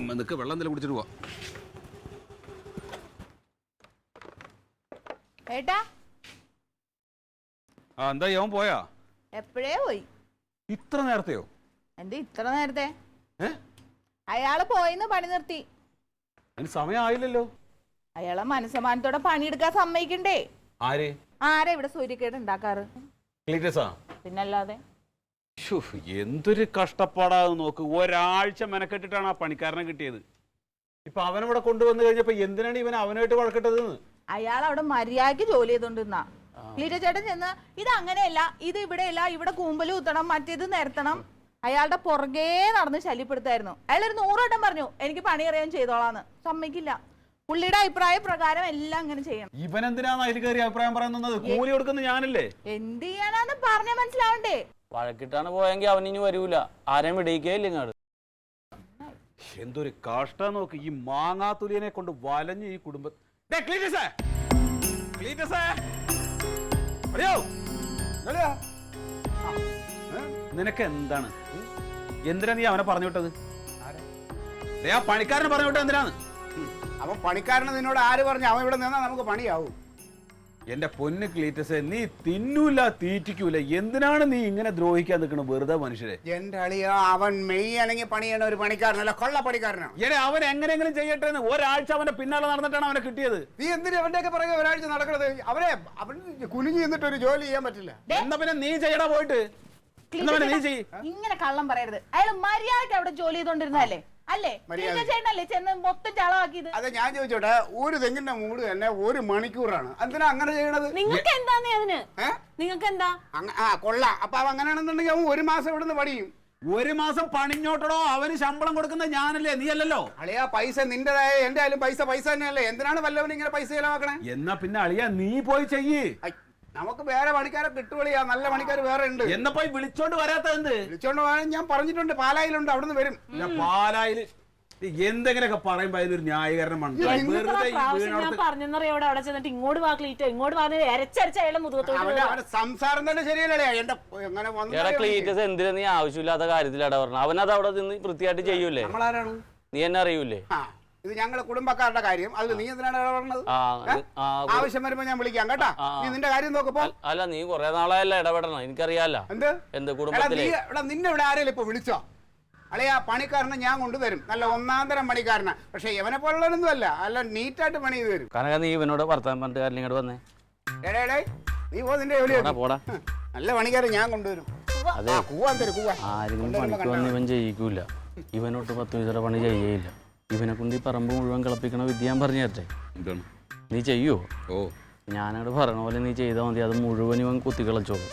നിനക്ക് വെള്ളം എന്തെങ്കിലും കുടിച്ചിട്ട് പോവാ. ഏട്ടാ എന്താ അവൻ പോയാ? എപ്പോഴേ പോയി. ഇത്ര നേരത്തെയോ? എന്ത് ഇത്ര നേരത്തെ? അയാള് പോയിന്ന് പണി നിർത്തി. അതിന് സമയമായില്ലല്ലോ. അയാളെ മനസ്സമാനത്തോടെ പണിയെടുക്കാൻ സമ്മതിക്കണ്ടേ? ആര്? ആരാ ഇവിടെ സൂര്യക്കേട് ഉണ്ടാക്കാറ്? പിന്നല്ലാതെ. എന്തൊരു കഷ്ടപ്പാടാന്ന് നോക്ക്. ഒരാഴ്ച മെനക്കെട്ടിട്ടാണ് ആ പണിക്കാരനെ കിട്ടിയത്. ഇപ്പൊ അവനവിടെ കൊണ്ടുവന്നു കഴിഞ്ഞപ്പോ എന്തിനാണ് ഇവൻ അവനായിട്ട് വഴക്കിട്ടത്? അയാൾ അവിടെ മര്യാദക്ക് ജോലി ചെയ്തോണ്ടിരുന്ന ക്ലീറ്റ ചേട്ടൻ ചെന്ന് ഇത് അങ്ങനെയല്ല, ഇത് ഇവിടെയല്ല, ഇവിടെ കൂമ്പല് കുത്തണം, മറ്റേത് നിരത്തണം. അയാളുടെ പുറകെ നടന്ന് ശല്യപ്പെടുത്തായിരുന്നു. അയാൾ ഒരു 100 വട്ടം പറഞ്ഞു എനിക്ക് പണി അറിയാൻ ചെയ്തോളാന്ന്. സമ്മതിക്കില്ല. പുള്ളിയുടെ അഭിപ്രായ പ്രകാരം എല്ലാം അങ്ങനെ ചെയ്യണം. ഇവൻ എന്തിനാണ് അതിൽ കയറി അഭിപ്രായം പറയുന്നത്? കൂലി കൊടുക്കുന്നത് ഞാനല്ലേ? എന്ത് ചെയ്യാനാന്ന് പറഞ്ഞ മനസ്സിലാവണ്ടേ? വഴക്കിട്ടാണ് പോയെങ്കിൽ അവനിനി വരൂല. ആരെയും വിടയിക്കേയില്ല ഇങ്ങോട്ട്. എന്തൊരു കഷ്ടം നോക്ക്. ഈ മാങ്ങാത്തുലിയനെ കൊണ്ട് വലഞ്ഞ് ഈ കുടുംബ. നിനക്ക് എന്താണ്? എന്തിനാ നീ അവനെ പറഞ്ഞു വിട്ടത്? ആ പണിക്കാരനെ പറഞ്ഞു വിട്ടത് എന്തിനാണ്? അവൻ പണിക്കാരനെ നിന്നോട് ആര് പറഞ്ഞു? അവൻ ഇവിടെ നിന്നാ നമുക്ക് പണിയാവും. എന്റെ പൊന്ന് ക്ലീറ്റസേ, നീ തിന്നൂല തീറ്റിക്കൂല. എന്തിനാണ് നീ ഇങ്ങനെ ദ്രോഹിക്കാൻ നിൽക്കണം വെറുതെ മനുഷ്യരെ? എന്റെ അളിയ അവൻ മെയ് അല്ലെങ്കിൽ പണിയേണ്ട ഒരു പണിക്കാരനല്ല, കൊള്ള പണിക്കാരനാണ്. അവൻ എങ്ങനെയെങ്കിലും ചെയ്യട്ടെ എന്ന് ഒരാഴ്ച അവന്റെ പിന്നാലെ നടന്നിട്ടാണ് അവനെ കിട്ടിയത്. നീ എന്തിനാ അവന്റെയൊക്കെ പറയുക ഒരാഴ്ച നടക്കണത്? അവൻ കുനിഞ്ഞു നിന്നിട്ട് ഒരു ജോലി ചെയ്യാൻ പറ്റില്ല. എന്നാ പിന്നെ നീ ചെയ്യടാ പോയിട്ട്. ഇങ്ങനെ കള്ളം പറയരുത്. അയാൾ മര്യാദക്ക് അവിടെ ജോലി ചെയ്തോണ്ടിരുന്നല്ലേ? അല്ലേ? ചേട്ടനല്ലേ ചെന്ന് മൊത്തം ചളമാക്കിയത്? അതെ, ഞാൻ ചോദിച്ചോട്ടെ, ഒരു തെങ്ങിന്റെ മൂട് തന്നെ 1 മണിക്കൂറാണ്. എന്തിനാ അങ്ങനെ ചെയ്യണത്? നിങ്ങൾക്ക് എന്താന്ന് അതിന്? നിങ്ങൾക്ക് എന്താ? കൊള്ളാം. അപ്പൊ അവൻ അങ്ങനെയാണെന്നുണ്ടെങ്കിൽ അവൻ 1 മാസം ഇവിടുന്ന് പണിയും. 1 മാസം പണിഞ്ഞോട്ടടോ. അവന് ശമ്പളം കൊടുക്കുന്നത് ഞാനല്ലേ, നീ അല്ലല്ലോ. അളിയാ, പൈസ നിന്റേതായ എന്റെ ആയാലും പൈസ തന്നെയല്ലേ. എന്തിനാണ് വല്ലവനും ഇങ്ങനെ പൈസ ചെലവാക്കണേ? എന്നാ പിന്നെ അളിയാ നീ പോയി ചെയ്യ്. നമുക്ക് വേറെ പണിക്കാരെ കിട്ടുവളിയാ. നല്ല പണിക്കാർ വേറെ ഉണ്ട്. എന്നാ പോയി വിളിച്ചോണ്ട് വരാത്ത എന്ത്? വിളിച്ചോണ്ട് പോകാൻ ഞാൻ പറഞ്ഞിട്ടുണ്ട്. പാലായിലുണ്ട്, അവിടുന്ന് വരും. പാലായില് എന്തെങ്കിലുമൊക്കെ പറയുമ്പോ അതിനൊരു ന്യായീകരണം സംസാരം തന്നെ ശരിയല്ലേ? എന്തിനാ നീ ആവശ്യമില്ലാത്ത കാര്യത്തിലാടാ പറഞ്ഞ? അവനത് അവിടെ നിന്ന് വൃത്തിയായിട്ട് ചെയ്യൂലേ? നമ്മളാരാണ്? നീ എന്നെ അറിയൂലേ? ഇത് ഞങ്ങളെ കുടുംബക്കാരുടെ കാര്യം. അതിൽ നീ എന്തിനാണ് ഇടപെടുന്നത്? ആവശ്യം വരുമ്പോ ഞാൻ വിളിക്കാം കേട്ടാ. നീ നിന്റെ കാര്യം നോക്കപ്പോ. അല്ല, നീ കുറെ നാളായല്ല ഇടപെടണം. എനിക്കറിയാലോ എന്ത് കുടുംബത്തിലെ. നിന്നെ ഇവിടെ ആരെങ്കിലും ഇപ്പൊ വിളിച്ചോ? അളയാ, പണിക്കാരനെ ഞാൻ കൊണ്ടുവരും. നല്ല 1-ാം പണിക്കാരനാ. പക്ഷെ ഇവനെ പോലുള്ളതൊന്നും അല്ല, അല്ല നീറ്റായിട്ട് പണി ചെയ്ത് തരും. കനക, നീ ഇവനോട് വർത്താൻ പറഞ്ഞിട്ട് കാര്യം ഇങ്ങോട്ട് വന്നേ. നീ പോ, നിന്റെ ജോലി. നല്ല പണിക്കാരൻ ഞാൻ കൊണ്ടുവരും. അതെ, ആരെങ്കിലും പണിക്ക് വന്ന് ഇവൻ ചെയ്യിക്കൂല. ഇവനോട്ട് 10 പൈസ പണി ചെയ്യേയില്ല. ഇവനെ കൊണ്ട് ഈ പറമ്പ് മുഴുവൻ കളിപ്പിക്കണ വിദ്യ ഞാൻ പറഞ്ഞു തരട്ടെ? നീ ചെയ്യോ? ഞാനോട് പറയണ പോലെ നീ ചെയ്താൽ മതി. അത് മുഴുവൻ ഇവൻ കുത്തിക്കളച്ചോളൂ.